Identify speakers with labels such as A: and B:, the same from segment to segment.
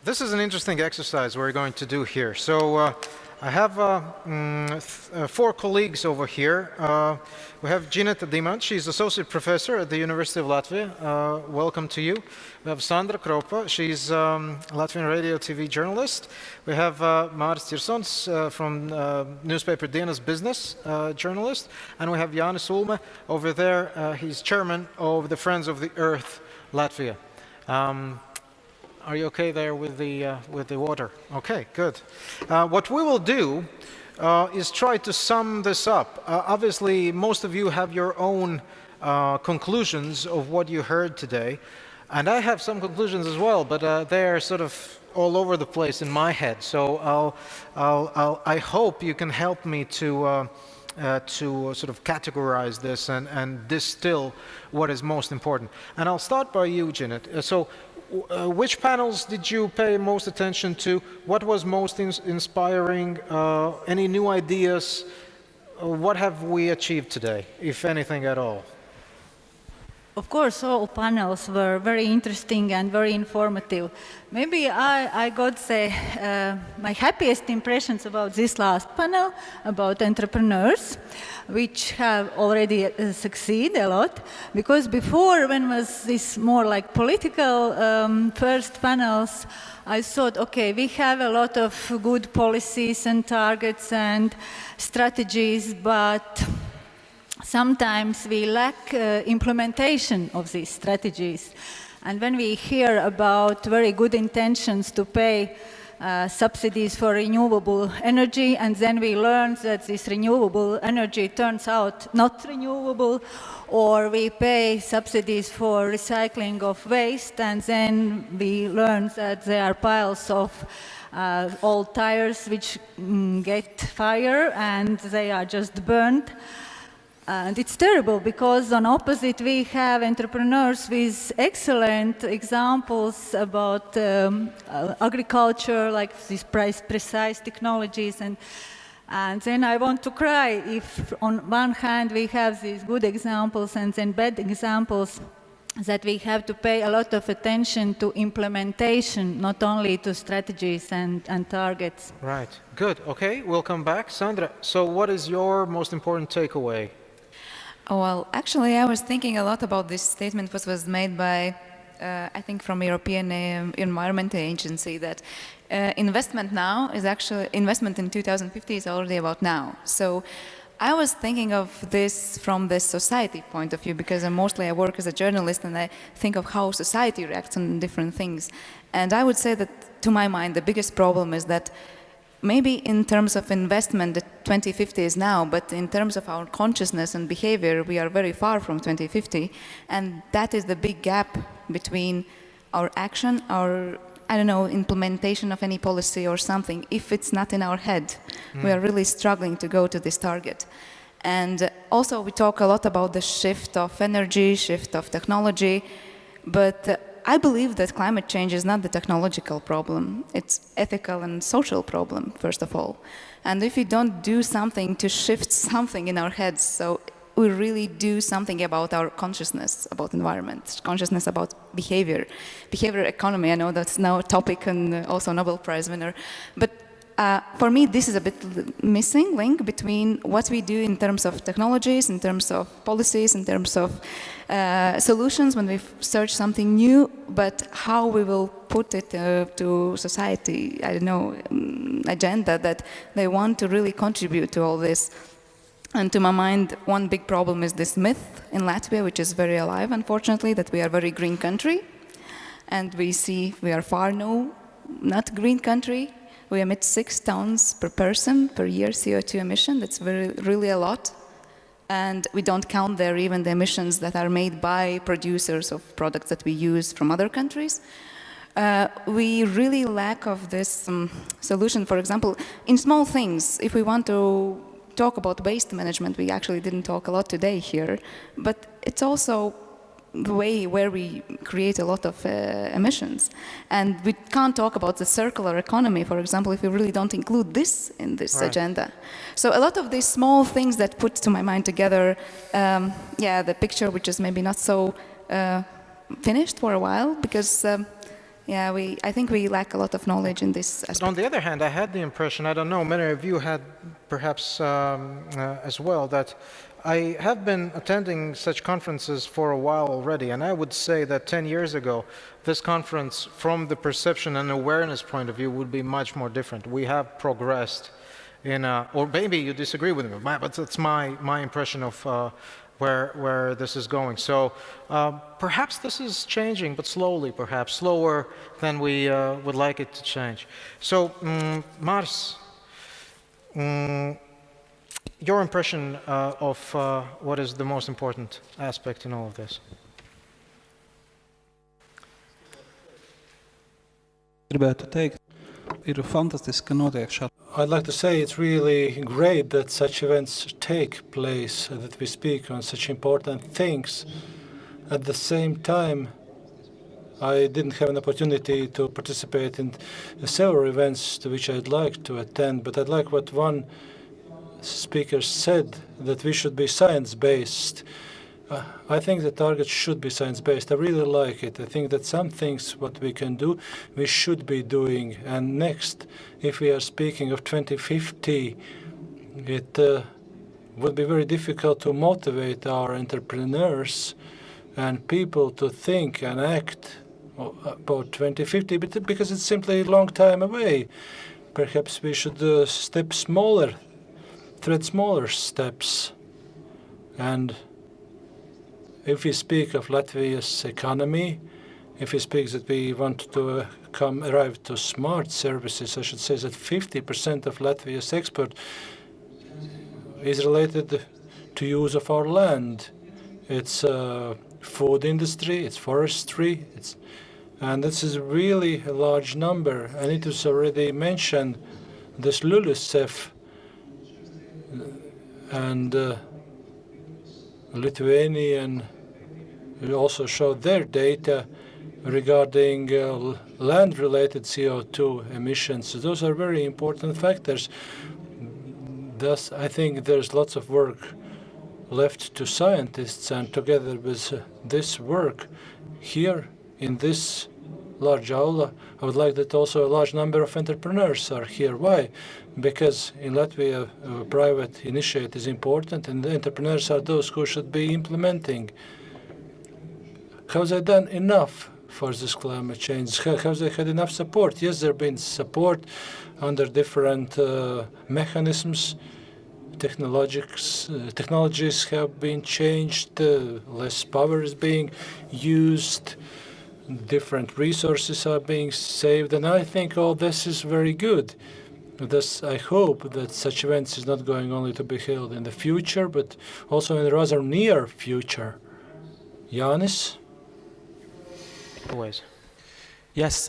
A: This is an interesting exercise we're going to do here. So I have four colleagues over here. We have Gineta Dimant, she's associate professor at the University of Latvia. Welcome to you. We have Sandra Kropa, she's Latvian radio TV journalist. We have Māris Tirsons from newspaper Dienas Business journalist. And we have Jānis Ulme over there. He's chairman of the Friends of the Earth Latvia. Are you okay there with the water? Okay, good. What we will do is try to sum this up. Obviously, most of you have your own conclusions of what you heard today, and I have some conclusions as well, but they're sort of all over the place in my head. So I hope you can help me to sort of categorize this and distill what is most important. And I'll start by you, Janet. Which panels did you pay most attention to? What was most inspiring? Any new ideas? What have we achieved today, if anything at all?
B: Of course, all panels were very interesting and very informative. Maybe I got to say my happiest impressions about this last panel, about entrepreneurs, which have already succeeded a lot. Because before, when was this more like political first panels, I thought, okay, we have a lot of good policies and targets and strategies, but sometimes we lack implementation of these strategies. And when we hear about very good intentions to pay subsidies for renewable energy, and then we learn that this renewable energy turns out not renewable, or we pay subsidies for recycling of waste, and then we learn that there are piles of old tires which get fire and they are just burned. And it's terrible because on opposite we have entrepreneurs with excellent examples about agriculture, like these precise technologies, and then I want to cry if on one hand we have these good examples and then bad examples, that we have to pay a lot of attention to implementation, not only to strategies and targets.
A: Right, good, okay, we'll come back. Sandra, so what is your most important takeaway?
C: Well, actually, I was thinking a lot about this statement that was made by, I think, from European Environment Agency, that investment now is actually, investment in 2050 is already about now. So I was thinking of this from the society point of view, because I work as a journalist and I think of how society reacts on different things. And I would say that, to my mind, the biggest problem is that maybe in terms of investment, the 2050 is now, but in terms of our consciousness and behavior, we are very far from 2050. And that is the big gap between our action, our, I don't know, implementation of any policy or something. If it's not in our head, we are really struggling to go to this target. And also we talk a lot about the shift of energy, shift of technology, but I believe that climate change is not the technological problem. It's ethical and social problem, first of all. And if we don't do something to shift something in our heads, so we really do something about our consciousness about environment, consciousness about behavior economy. I know that's now a topic and also Nobel Prize winner. But for me, this is a bit missing link between what we do in terms of technologies, in terms of policies, in terms of solutions when we search something new, but how we will put it to society, I don't know, agenda that they want to really contribute to all this. And to my mind, one big problem is this myth in Latvia, which is very alive, unfortunately, that we are a very green country. And we see we are far not green country. We emit 6 tons per person per year CO2 emission. That's really a lot. And we don't count there even the emissions that are made by producers of products that we use from other countries. We really lack of this solution. For example, in small things, if we want to talk about waste management, we actually didn't talk a lot today here, but it's also the way where we create a lot of emissions. And we can't talk about the circular economy, for example, if we really don't include this in this agenda. So a lot of these small things that put to my mind together, the picture which is maybe not so finished for a while, because yeah, I think we lack a lot of knowledge in this
A: But
C: aspect.
A: on the other hand, I had the impression, I don't know, many of you had perhaps as well, that I have been attending such conferences for a while already, and I would say that 10 years ago, this conference, from the perception and awareness point of view, would be much more different. We have progressed in, or maybe you disagree with me, but that's my impression of where this is going. So perhaps this is changing, but slowly, perhaps slower than we would like it to change. So Mars, your impression of what is the most important aspect in all of this?
D: Gribētu teikt, ir fantastiski, ka notiek šādi.
E: I'd like to say it's really great that such events take place, that we speak on such important things. At the same time, I didn't have an opportunity to participate in several events to which I'd like to attend, but I'd like what one speaker said, that we should be science-based. I think the target should be science-based. I really like it. I think that some things what we can do, we should be doing. And next, if we are speaking of 2050, it would be very difficult to motivate our entrepreneurs and people to think and act about 2050, because it's simply a long time away. Perhaps we should tread smaller steps. And if we speak of Latvia's economy, if we speak that we want to arrive to smart services, I should say that 50% of Latvia's export is related to use of our land. It's food industry, it's forestry, and this is really a large number. And it was already mentioned, this LULUCEF and Lithuanian also showed their data regarding land-related CO2 emissions. Those are very important factors. Thus, I think there's lots of work left to scientists, and together with this work here in this large aula, I would like that also a large number of entrepreneurs are here. Why? Because in Latvia, private initiative is important, and the entrepreneurs are those who should be implementing. Have they done enough for this climate change? Have they had enough support? Yes, there has been support under different mechanisms. Technologies have been changed, less power is being used, different resources are being saved, and I think all this is very good. Thus, I hope that such events is not going only to be held in the future, but also in the rather near future. Yanis?
A: Always.
D: Yes,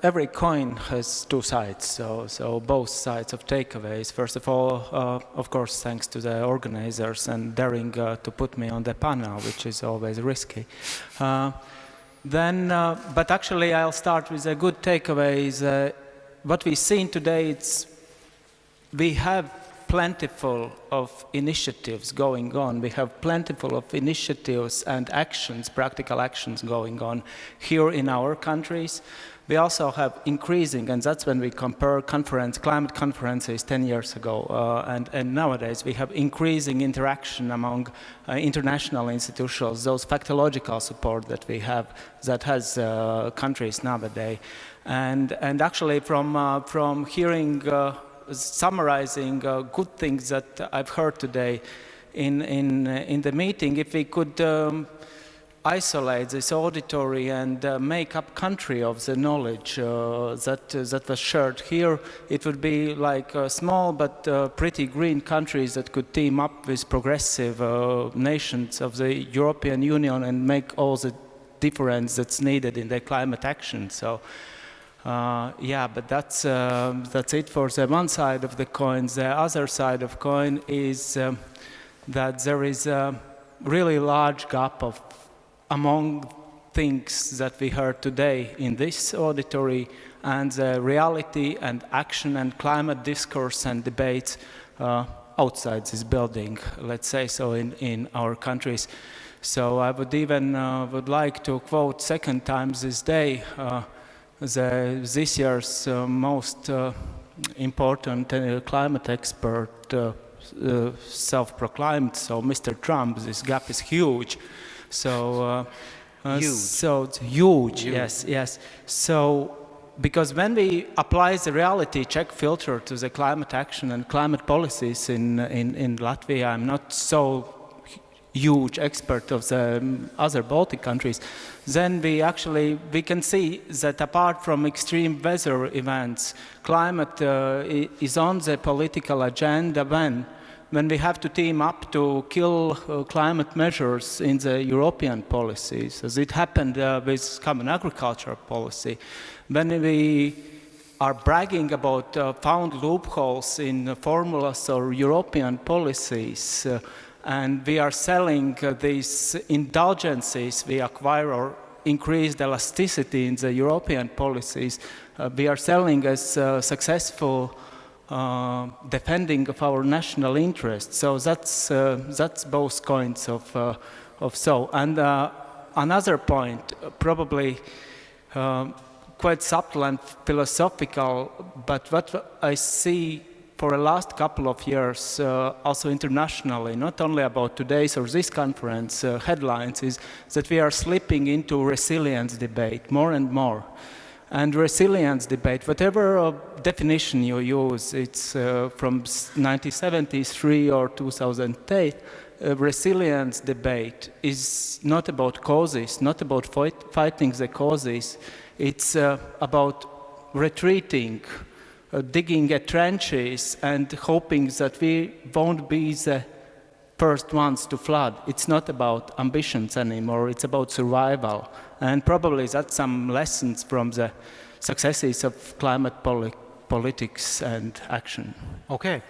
D: every coin has two sides, so both sides of takeaways. First of all, of course, thanks to the organizers and daring to put me on the panel, which is always risky. But actually, I'll start with the good takeaways. What we've seen today, we have plentiful of initiatives going on. We have plentiful of initiatives and actions, practical actions going on here in our countries. We also have increasing, and that's when we compare climate conferences 10 years ago, and nowadays we have increasing interaction among international institutions, those factological support that we have, that has countries nowadays. And actually from hearing, summarizing good things that I've heard today in the meeting, if we could isolate this auditory and make up country of the knowledge that was shared here, it would be like small but pretty green countries that could team up with progressive nations of the European Union and make all the difference that's needed in the climate action. So yeah, but that's it for the one side of the coin. The other side of coin is that there is a really large gap among things that we heard today in this auditory and the reality and action and climate discourse and debates outside this building, let's say so, in our countries. So I would even would like to quote second time this day this year's most important climate expert, self-proclaimed, so Mr. Trump, this gap is huge. So, so it's huge, yes. So, because when we apply the reality check filter to the climate action and climate policies in Latvia, I'm not so huge expert of the other Baltic countries, then we can see that apart from extreme weather events, climate is on the political agenda when we have to team up to kill climate measures in the European policies, as it happened with common agriculture policy. When we are bragging about found loopholes in formulas or European policies, and we are selling these indulgences we acquire or increased elasticity in the European policies, we are selling as successful defending of our national interests. So that's both coins of so. And another point, probably quite subtle and philosophical, but what I see for the last couple of years, also internationally, not only about today's or this conference headlines, is that we are slipping into resilience debate more and more. And resilience debate, whatever definition you use, it's from 1973 or 2008, resilience debate is not about causes, not about fighting the causes. It's about retreating, digging at trenches and hoping that we won't be the first ones to flood. It's not about ambitions anymore, it's about survival. And probably that's some lessons from the successes of climate politics and action.
A: Okay,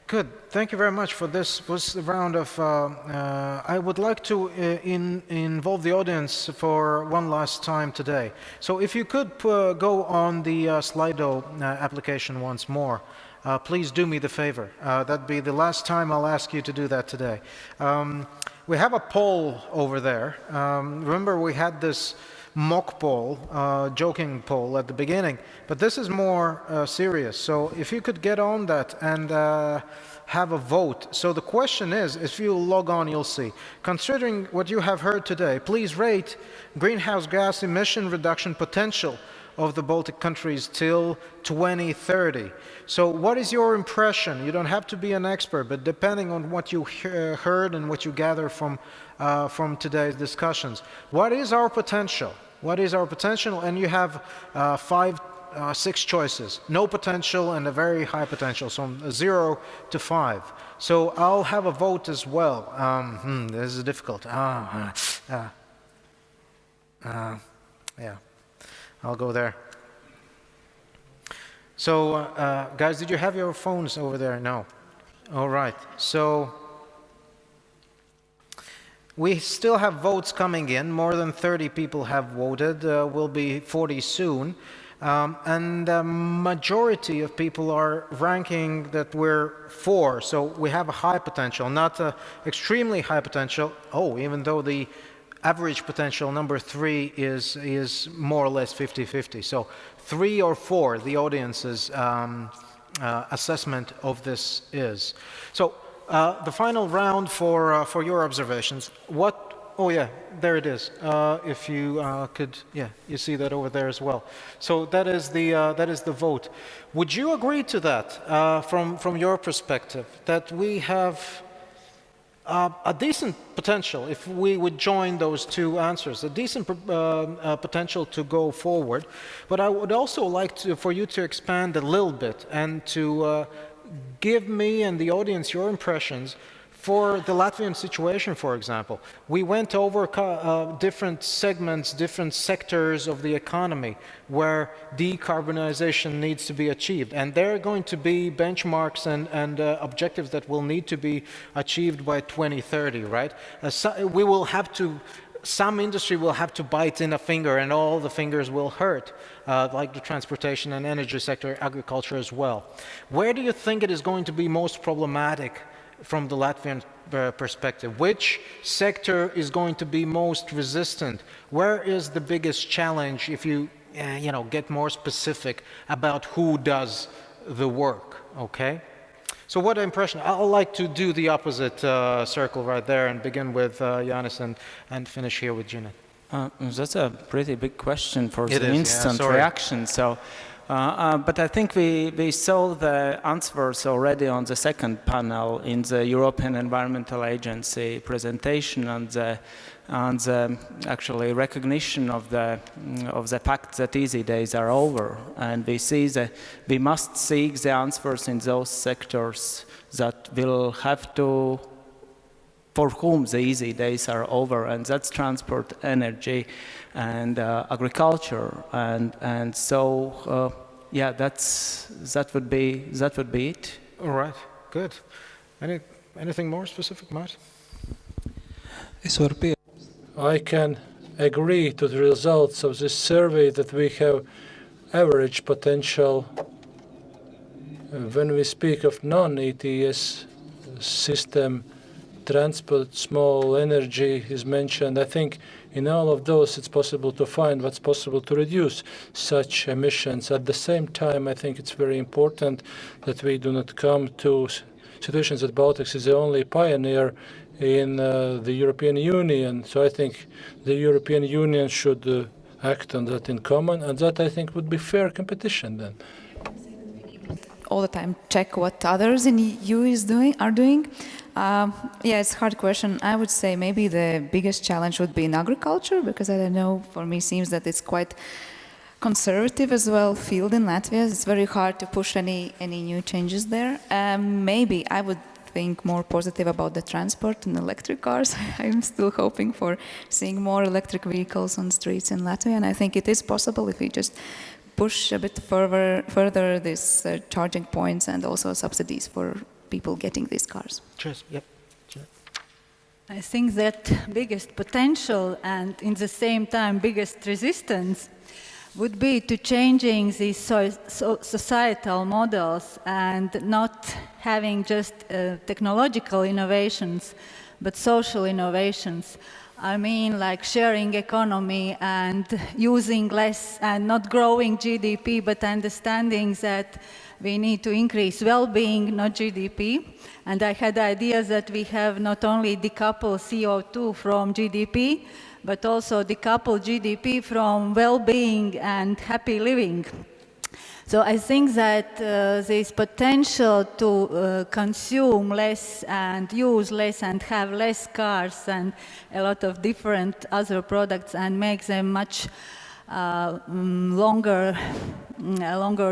A: good. Thank you very much for this. Was a round of. I would like to involve the audience for one last time today. So if you could go on the Slido application once more. Please do me the favor. That'd be the last time I'll ask you to do that today. We have a poll over there. Remember, we had this mock poll, joking poll at the beginning, but this is more serious. So if you could get on that and have a vote. So the question is, if you log on, you'll see. Considering what you have heard today, please rate greenhouse gas emission reduction potential of the Baltic countries till 2030. So what is your impression? You don't have to be an expert, but depending on what you heard and what you gather from today's discussions, what is our potential? What is our potential? And you have 6 choices. No potential and a very high potential, so 0 to 5. So I'll have a vote as well. This is difficult. Yeah. I'll go there. So, guys, did you have your phones over there? No. All right. So, we still have votes coming in. More than 30 people have voted. Will be 40 soon. And the majority of people are ranking that we're for. So, we have a high potential, not extremely high potential. Oh, even though the average potential number 3 is more or less 50-50. So 3 or 4, the audience's assessment of this is. So the final round for your observations. Oh yeah, there it is. If you could, yeah, you see that over there as well. So that is the vote. Would you agree to that from your perspective, that we have a decent potential, if we would join those 2 answers, a decent potential to go forward? But I would also like for you to expand a little bit and to give me and the audience your impressions for the Latvian situation, for example. We went over different segments, different sectors of the economy where decarbonization needs to be achieved. And there are going to be benchmarks and objectives that will need to be achieved by 2030, right? We will have to, some industry will have to bite in a finger and all the fingers will hurt, like the transportation and energy sector, agriculture as well. Where do you think it is going to be most problematic from the Latvian perspective? Which sector is going to be most resistant? Where is the biggest challenge if you get more specific about who does the work, okay? So what impression? I'd like to do the opposite circle right there and begin with Yanis and finish here with Gina.
D: That's a pretty big question for
A: It
D: the
A: is,
D: instant
A: sorry.
D: reaction. So, but I think we saw the answers already on the second panel in the European Environmental Agency presentation and the actually recognition of the fact that easy days are over, and we see that we must seek the answers in those sectors that will have to, for whom the easy days are over, and that's transport, energy, and agriculture, and so yeah, that would be it.
A: All right, good. Anything more specific, Matt?
E: I can agree to the results of this survey that we have average potential when we speak of non-ETS system. Transport, small energy is mentioned. I think in all of those it's possible to find what's possible to reduce such emissions. At the same time, I think it's very important that we do not come to situations that Baltics is the only pioneer in the European Union. So I think the European Union should act on that in common, and that I think would be fair competition then.
C: All the time check what others in EU are doing. Yeah, it's a hard question. I would say maybe the biggest challenge would be in agriculture, because I don't know, for me seems that it's quite conservative as well field in Latvia. It's very hard to push any new changes there. Maybe I would think more positive about the transport and electric cars. I'm still hoping for seeing more electric vehicles on streets in Latvia, and I think it is possible if we just push a bit further this charging points and also subsidies for people getting these cars.
A: Cheers. Yep.
B: I think that biggest potential and in the same time biggest resistance would be to changing these societal models and not having just technological innovations, but social innovations. I mean, like sharing economy and using less and not growing GDP, but understanding that we need to increase well-being, not GDP. And I had ideas that we have not only decouple CO2 from GDP, but also decouple GDP from well-being and happy living. So I think that this potential to consume less and use less and have less cars and a lot of different other products and make them much longer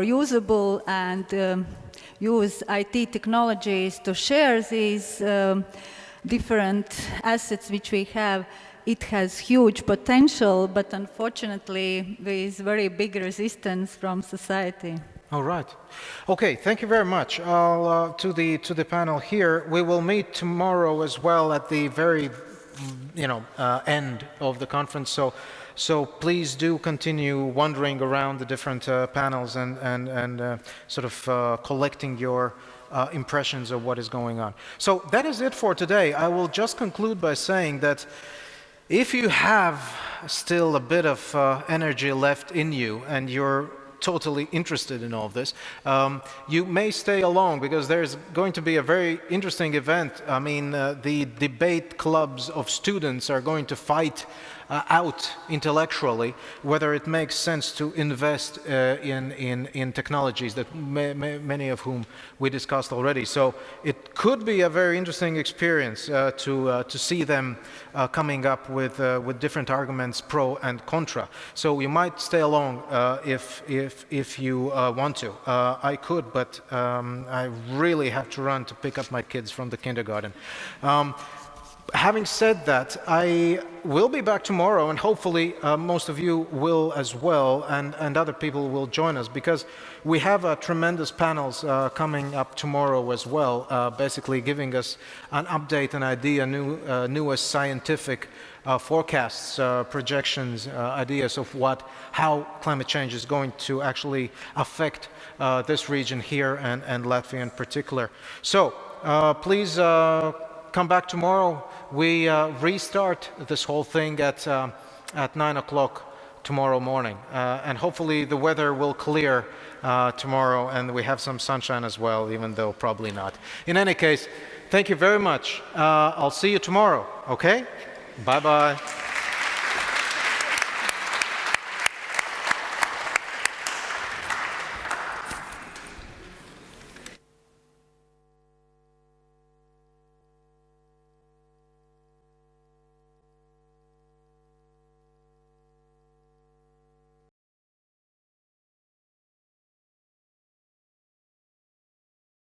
B: usable and use IT technologies to share these different assets which we have. It has huge potential, but unfortunately, there is very big resistance from society.
A: All right. Okay, thank you very much. To the panel here. We will meet tomorrow as well at the very, end of the conference. So please do continue wandering around the different panels and sort of collecting your impressions of what is going on. So that is it for today. I will just conclude by saying that if you have still a bit of energy left in you and you're totally interested in all of this, you may stay along because there's going to be a very interesting event. I mean, the debate clubs of students are going to fight out intellectually whether it makes sense to invest in technologies that many of whom we discussed already. So it could be a very interesting experience to see them coming up with different arguments pro and contra. So you might stay along if you want to. I could, but I really have to run to pick up my kids from the kindergarten. Having said that, I will be back tomorrow, and hopefully most of you will as well, and other people will join us, because we have tremendous panels coming up tomorrow as well, basically giving us an update, an idea, newest scientific forecasts, projections, ideas of how climate change is going to actually affect this region here and Latvia in particular. So please come back tomorrow. We restart this whole thing at 9 o'clock tomorrow morning. And hopefully the weather will clear tomorrow and we have some sunshine as well, even though probably not. In any case, thank you very much. I'll see you tomorrow, okay? Bye-bye.